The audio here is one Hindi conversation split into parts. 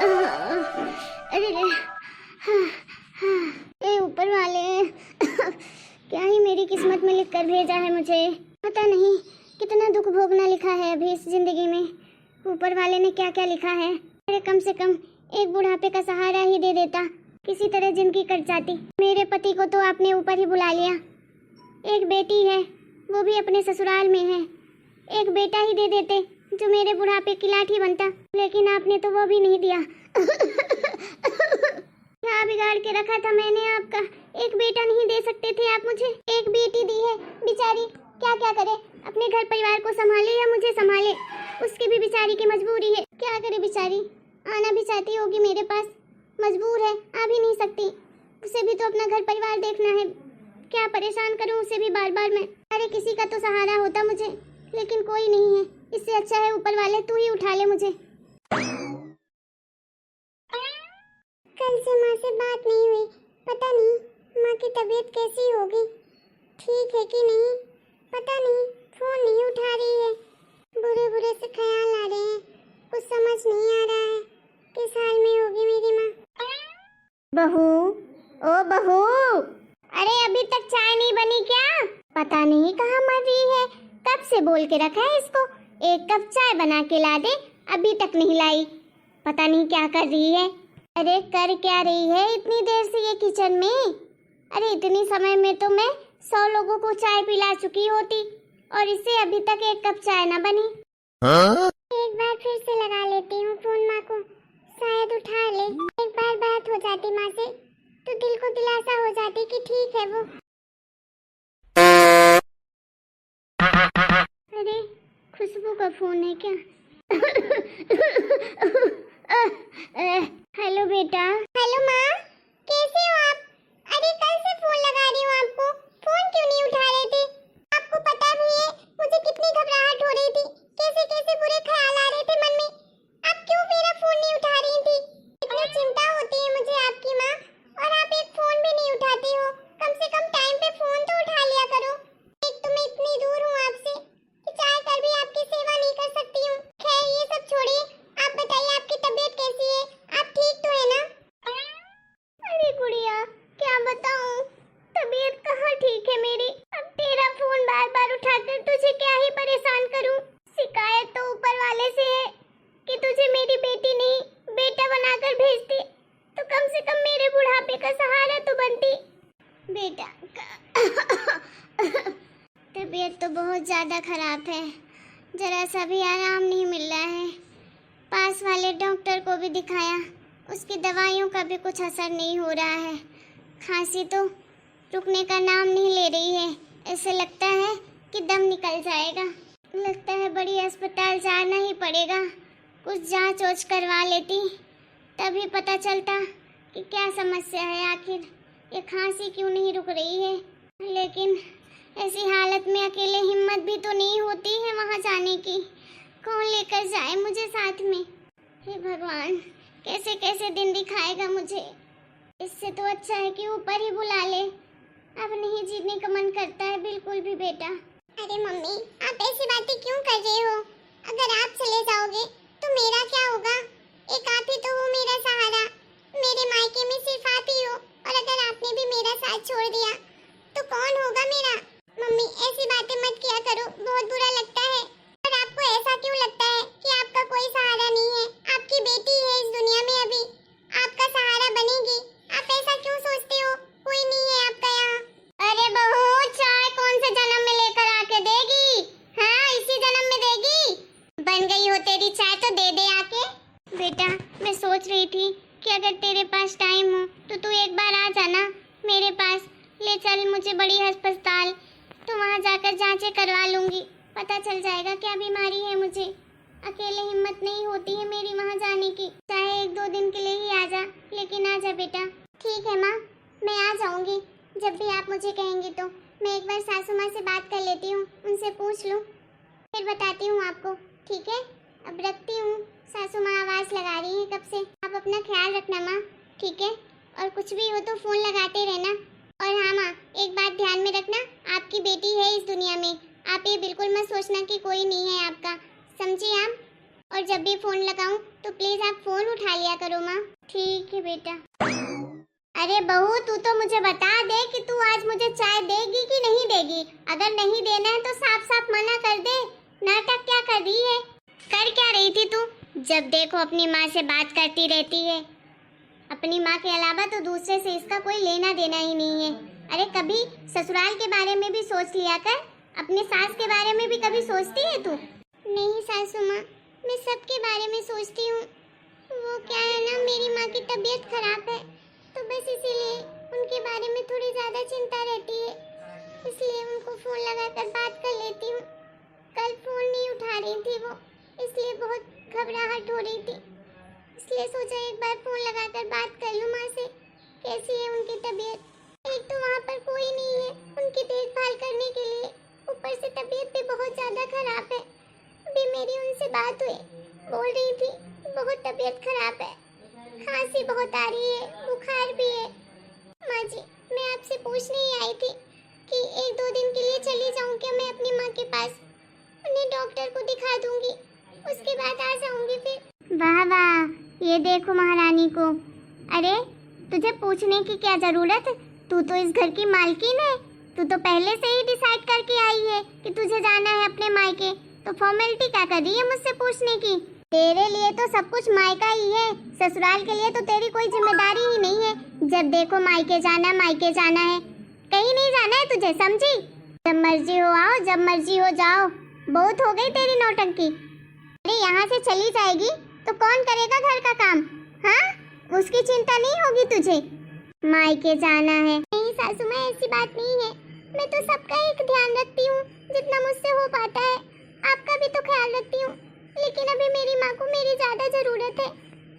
अरे रे, ए ऊपर वाले क्या ही मेरी किस्मत में लिख कर भेजा है मुझे। पता नहीं कितना दुख भोगना लिखा है अभी इस जिंदगी में। ऊपर वाले ने क्या क्या लिखा है। अरे कम से कम एक बुढ़ापे का सहारा ही दे देता, किसी तरह जिंदगी कट जाती। मेरे पति को तो आपने ऊपर ही बुला लिया। एक बेटी है, वो भी अपने ससुराल में है। एक बेटा ही दे देते जो मेरे बुढ़ापे की लाठी बनता, लेकिन आपने तो वो भी नहीं दिया। क्या बिगाड़ के रखा था मैंने आपका। एक बेटा नहीं दे सकते थे आप मुझे। एक बेटी दी है, बेचारी क्या क्या करे, अपने घर परिवार को संभाले या मुझे संभाले, उसकी भी बेचारी की मजबूरी है। क्या करे बेचारी, आना भी चाहती होगी मेरे पास, मजबूर है, आ भी नहीं सकती। उसे भी तो अपना घर परिवार देखना है। क्या परेशान करूं उसे भी बार बार मैं। अरे किसी का तो सहारा होता मुझे, लेकिन कोई नहीं है। इससे अच्छा है ऊपर वाले तू ही उठा ले मुझे। कल से माँ से बात नहीं हुई, पता नहीं माँ की तबीयत कैसी होगी, ठीक है कि नहीं, पता नहीं। फोन नहीं उठा रही है, बुरे बुरे से ख्याल आ रहे हैं, कुछ समझ नहीं आ रहा है किस हाल में होगी मेरी माँ। बहू, ओ बहू, अरे अभी तक चाय नहीं बनी क्या? पता नहीं कहाँ मर रही है, कब से बोल के रखा है इसको एक कप चाय बना के ला दे, अभी तक नहीं लाई। पता नहीं क्या कर रही है। अरे कर क्या रही है इतनी देर से ये किचन में? अरे इतनी समय में तो मैं 100 लोगों को चाय पिला चुकी होती, और इससे अभी तक एक कप चाय ना बनी। एक बार फिर से लगा लेती हूँ फोन माँ को, शायद उठा ले। एक बार बात हो जाती माँ से तो दिल को दिलासा हो जाती कि ठीक है वो। अरे खुशबू का फोन है क्या? हेलो बेटा। हेलो माँ, कैसे हो आप? अरे कल से फोन लगा रही हूँ आपको, फोन क्यों नहीं उठा रहे थे? आपको पता भी है मुझे कितनी घबराहट हो रही थी, कैसे कैसे बुरे ख्याल आ रहे थे मन में। आप क्यों मेरा फोन नहीं उठा रही थी? इतनी चिंता होती है मुझे आपकी माँ, और आप एक फोन भी नहीं उठाती हो। कम से कम टाइम पे फोन तो उठा लिया करो। एक तो मैं इतनी दूर हूँ आपसे कि चाह कर भी आपकी सेवा नहीं कर सकती हूँ। खैर ये सब छोड़िए, आप बताइए आपकी तबीयत कैसी है, आप ठीक तो है ना? अरे गुड़िया क्या बताऊँ, तबीयत कहाँ ठीक है मेरी। अब तेरा फोन बार बार उठाकर तुझे क्या ही परेशान करूँ। शिकायत तो ऊपर वाले से है कि तुझे मेरी बेटी नहीं बेटा बनाकर भेजती, तो कम से कम मेरे बुढ़ापे का सहारा तो बनती। बेटा तबीयत तो बहुत ज़्यादा खराब है, जरा सा भी आराम नहीं मिल रहा है। पास वाले डॉक्टर को भी दिखाया, उसकी दवाइयों का भी कुछ असर नहीं हो रहा है। खांसी तो रुकने का नाम नहीं ले रही है, ऐसे लगता है कि दम निकल जाएगा। लगता है बड़ी अस्पताल जाना ही पड़ेगा, कुछ जांच ओच करवा लेती, तभी पता चलता कि क्या समस्या है, आखिर ये खांसी क्यों नहीं रुक रही है। लेकिन ऐसी हालत में अकेले हिम्मत भी तो नहीं होती है वहाँ जाने की। कौन लेकर जाए मुझे साथ में? हे भगवान, कैसे कैसे दिन दिखाएगा मुझे। इससे तो अच्छा है कि ऊपर ही बुला ले। अब नहीं जीने का मन करता है बिल्कुल भी बेटा। अरे मम्मी, आप ऐसी बातें क्यों कर रहे हो? अगर आप चले जाओगे तो मेरा क्या होगा? एक आप ही तो हो मेरा सहारा, मेरे मायके में सिर्फ आप ही हो, और अगर आपने भी मेरा साथ छोड़ दिया तो कौन होगा मेरा? मम्मी ऐसी बातें मत किया करो, बहुत बुरा लगता है। और आपको ऐसा क्यों लगता है कि आपका कोई सहारा नहीं है? आपकी बेटी है इस दुनिया में, अभी आपका सहारा बनेगी। आप ऐसा क्यों सोचते हो? कोई नहीं है आपका यहाँ। अरे बहू, चाय कौन से जन्म में लेकर आके देगी? हाँ इसी जन्म में देगी। बन गई हो तेरी चाय तो दे दे आके। बेटा मैं सोच रही थी कि अगर तेरे पास टाइम हो तो तू एक बार आ जाना मेरे पास, ले चल मुझे बड़ी अस्पताल, तो वहाँ जाकर जांचें करवा लूंगी, पता चल जाएगा क्या बीमारी है मुझे। अकेले हिम्मत नहीं होती है मेरी वहाँ जाने की। चाहे 1-2 दिन के लिए ही आ जा, लेकिन आ जा बेटा। ठीक है माँ, मैं आ जाऊंगी जब भी आप मुझे कहेंगी। तो मैं एक बार सासू माँ से बात कर लेती हूँ, उनसे पूछ लूँ, फिर बताती हूँ आपको। ठीक है, अब रखती हूँ। सासू माँ आवाज़ लगा रही है कब से। आप अपना ख्याल रखना माँ, ठीक है? और कुछ भी हो तो फ़ोन लगाते रहना। और हाँ माँ, एक बात ध्यान में रखना, आपकी बेटी है इस दुनिया में, आप ये बिल्कुल मत सोचना कि कोई नहीं है आपका, समझी आप? और जब भी फ़ोन लगाऊं तो प्लीज आप फोन उठा लिया करो माँ। ठीक है बेटा। अरे बहू, तू तो मुझे बता दे कि तू आज मुझे चाय देगी कि नहीं देगी। अगर नहीं देना है तो साफ साफ मना कर दे। नाटक क्या कर रही है? कर क्या रही थी तू? जब देखो अपनी माँ से बात करती रहती है। अपनी माँ के अलावा तो दूसरे से इसका कोई लेना देना ही नहीं है। अरे कभी ससुराल के बारे में भी सोच लिया कर। अपने सास के बारे में भी कभी सोचती है तू? नहीं सासू माँ, मैं सबके बारे में सोचती हूँ। वो क्या है ना, मेरी माँ की तबीयत खराब है तो बस इसीलिए उनके बारे में थोड़ी ज़्यादा चिंता रहती है, इसलिए उनको फ़ोन लगाकर बात कर लेती हूँ। कल फ़ोन नहीं उठा रही थी वो, इसलिए बहुत घबराहट हो रही थी, इसलिए सोचा एक बार फ़ोन लगाकर बात कर लूँ माँ से, कैसी है उनकी तबीयत। एक तो वहाँ पर कोई नहीं है उनकी देखभाल करने के लिए, ऊपर से तबीयत भी बहुत ज़्यादा खराब है। अभी मेरी उनसे बात हुई, बोल रही थी बहुत तबीयत खराब है, खांसी बहुत आ रही है, बुखार भी है। माँ जी, मैं आपसे पूछने ही आई थी कि 1-2 दिन के लिए चली जाऊँ क्या मैं अपनी माँ के पास? उन्हें डॉक्टर को दिखा दूंगी, उसके बाद आ जाऊंगी फिर। वाह वाह, ये देखो महारानी को। अरे तुझे पूछने की क्या जरूरत? तू तो इस घर की मालकिन है। तू तो पहले से ही डिसाइड करके आई है कि तुझे जाना है अपने मायके, तो फॉर्मेलिटी क्या कर रही है मुझसे पूछने की? तेरे लिए तो सब कुछ मायका ही है, ससुराल के लिए तो तेरी कोई जिम्मेदारी ही नहीं है। जब देखो मायके जाना है, कहीं नहीं जाना है तुझे, समझी? जब मर्जी हो आओ, जब मर्जी हो जाओ। बहुत हो गई तेरी नौटंकी। अरे यहाँ से चली जाएगी तो कौन करेगा घर का काम? हाँ, उसकी चिंता नहीं होगी तुझे? मायके जाना है? नहीं सासू माँ, ऐसी बात नहीं है। मैं तो सबका एक ध्यान रखती हूँ जितना मुझसे हो पाता है। आपका भी तो ख्याल रखती हूँ, लेकिन अभी मेरी माँ को मेरी ज्यादा जरूरत है।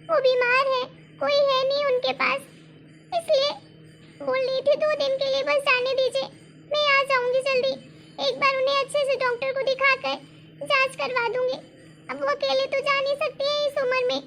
वो बीमार है, कोई है नहीं उनके पास, इसलिए बोल रही थी 2 दिन के लिए बस जाने दीजिए, मैं आ जाऊंगी जल्दी। एक बार उन्हें अच्छे से डॉक्टर को दिखाकर जांच करवा दूंगी। अब वो अकेले तो जा नहीं सकती है इस उम्र में,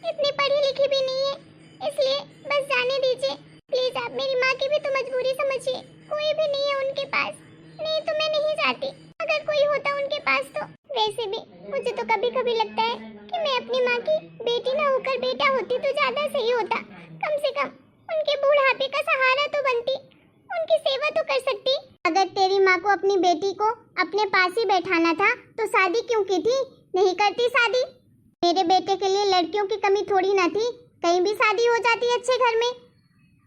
इतनी पढ़ी लिखी भी नहीं है, इसलिए बस जाने दीजिए प्लीज। आप मेरी माँ की भी तो मजबूरी समझिए, कोई भी नहीं है उनके पास, नहीं तो मैं नहीं जाती। अगर कोई होता उनके पास तो। वैसे भी मुझे तो कभी कभी लगता है कि मैं अपनी माँ की बेटी ना होकर बेटा होती तो ज्यादा सही होता। कम से कम उनके बुढ़ापे का सहारा तो बनती, उनकी सेवा तो कर सकती। अगर तेरी माँ को अपनी बेटी को अपने पास ही बैठाना था तो शादी क्यों की थी? नहीं करती शादी। मेरे बेटे के लिए लड़कियों की कमी थोड़ी ना थी, कहीं भी शादी हो जाती अच्छे घर में।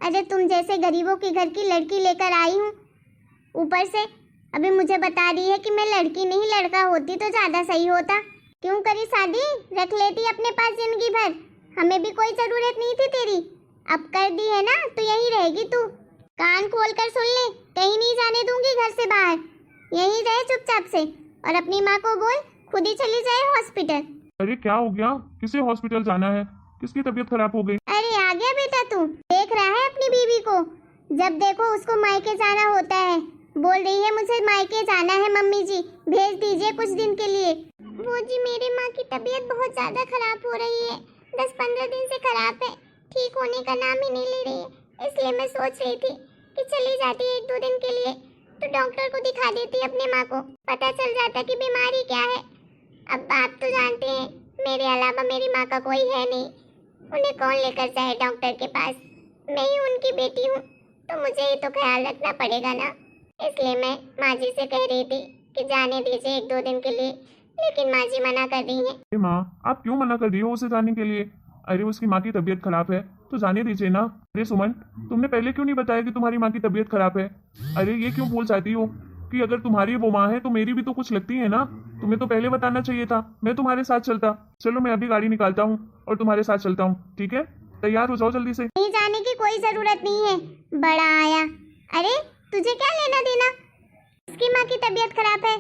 अरे तुम जैसे गरीबों के घर की लड़की लेकर आई हूँ, ऊपर से अभी मुझे बता रही है कि मैं लड़की नहीं लड़का होती तो ज्यादा सही होता। क्यों करी शादी? रख लेती अपने पास जिंदगी भर, हमें भी कोई जरूरत नहीं थी तेरी। अब कर दी है ना तो यही रहेगी तू। कान खोल कर सुन ले, कहीं नहीं जाने दूंगी घर से बाहर, यहीं रहे चुपचाप से। और अपनी माँ को बोल खुद ही चली जाए हॉस्पिटल। अरे क्या हो गया? किसे हॉस्पिटल जाना है? किसकी तबीयत खराब हो गई? अरे आ गया बेटा तू, देख रहा है अपनी बीवी को? जब देखो उसको मायके जाना होता है, बोल रही है मुझे मायके जाना है मम्मी जी, भेज दीजिए कुछ दिन के लिए। वो जी मेरी माँ की तबीयत बहुत ज्यादा खराब हो रही है, 10-15 दिन से खराब है, ठीक होने का नाम ही नहीं ले रही है। इसलिए मैं सोच रही थी कि चली जाती 1-2 दिन के लिए तो डॉक्टर को दिखा देती अपने माँ को, पता चल जाता कि बीमारी क्या है। अब आप तो जानते हैं मेरे अलावा मेरी माँ का कोई है नहीं, उन्हें कौन लेकर जाए डॉक्टर के पास? मैं ही उनकी बेटी हूँ तो मुझे ही तो ख्याल रखना पड़ेगा ना। इसलिए मैं माँ जी से कह रही थी कि जाने दीजिए 1-2 दिन के लिए, लेकिन माँ जी मना कर रही हैं। अरे माँ, आप क्यों मना कर रही हो उसे जाने के लिए? अरे उसकी माँ की तबीयत खराब है तो जाने दीजिए ना। अरे सुमन, तुमने पहले क्यों नहीं बताया कि तुम्हारी माँ की तबीयत खराब है? अरे ये क्यों बोल चाहती हो कि अगर तुम्हारी वो माँ है तो मेरी भी तो कुछ लगती है ना? तुम्हें तो पहले बताना चाहिए था, मैं तुम्हारे साथ चलता। चलो मैं अभी गाड़ी निकालता हूँ और तुम्हारे साथ चलता हूँ, ठीक है? तैयार हो जाओ जल्दी से। नहीं जाने की कोई जरूरत नहीं है, बड़ा आया। अरे तुझे क्या लेना देना? उसकी माँ की तबीयत खराब है,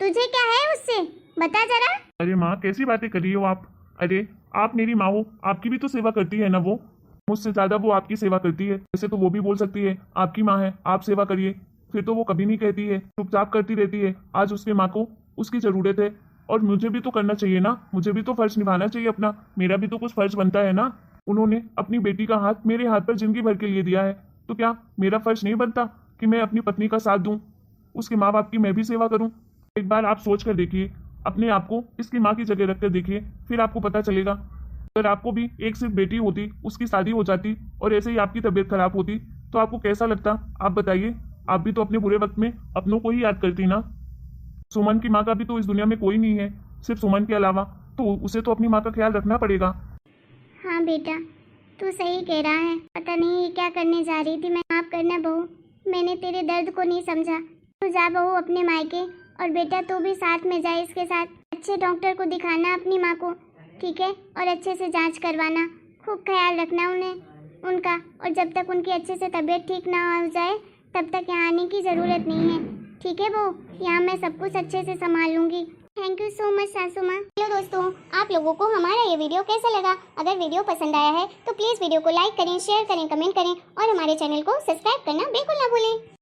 तुझे क्या है उससे? बता जरा। अरे माँ, कैसी बातें कर रही हो आप? अरे आप मेरी माँ हो, आपकी भी तो सेवा करती है ना वो। मुझसे ज्यादा वो आपकी सेवा करती है। वैसे तो वो भी बोल सकती है आपकी माँ है, आप सेवा करिए, फिर तो वो कभी नहीं कहती है, चुपचाप करती रहती है। आज उसके माँ को उसकी जरूरत है और मुझे भी तो करना चाहिए ना, मुझे भी तो फर्ज निभाना चाहिए अपना, मेरा भी तो कुछ फर्ज बनता है ना। उन्होंने अपनी बेटी का हाथ मेरे हाथ पर जिंदगी भर के लिए दिया है, तो क्या मेरा फर्ज नहीं बनता कि मैं अपनी पत्नी का साथ दूं, उसके माँ बाप की मैं भी सेवा करूं? एक बार आप सोच कर देखिए, अपने आप को इसकी माँ की जगह रखकर देखिए, फिर आपको पता चलेगा। अगर आपको भी एक सिर्फ बेटी होती, उसकी शादी हो जाती और ऐसे ही आपकी तबीयत खराब होती तो आपको कैसा लगता? आप बताइए। आप भी तो अपने बुरे वक्त में अपनों को ही याद करती ना। सुमन की माँ का भी तो इस दुनिया में कोई नहीं है सिर्फ सुमन के अलावा, तो उसे तो अपनी माँ का ख्याल रखना पड़ेगा। हाँ बेटा, तू सही कह रहा है। पता नहीं ये क्या करने जा रही थी मैं। माफ करना बहू, मैंने तेरे दर्द को नहीं समझा। तू जा बहू अपने मायके, और बेटा तू भी साथ में जाए इसके साथ। अच्छे डॉक्टर को दिखाना अपनी माँ को, ठीक है? और अच्छे से जांच करवाना, खूब ख्याल रखना उनका। और जब तक उनकी अच्छे से तबीयत ठीक ना हो जाए तब तक यहाँ आने की ज़रूरत नहीं है, ठीक है बहू? यहाँ मैं सब कुछ अच्छे से संभाल लूँगी। थैंक यू सो मच सासू माँ। हेलो दोस्तों, आप लोगों को हमारा ये वीडियो कैसा लगा? अगर वीडियो पसंद आया है तो प्लीज़ वीडियो को लाइक करें, शेयर करें, कमेंट करें और हमारे चैनल को सब्सक्राइब करना बिल्कुल ना भूलें।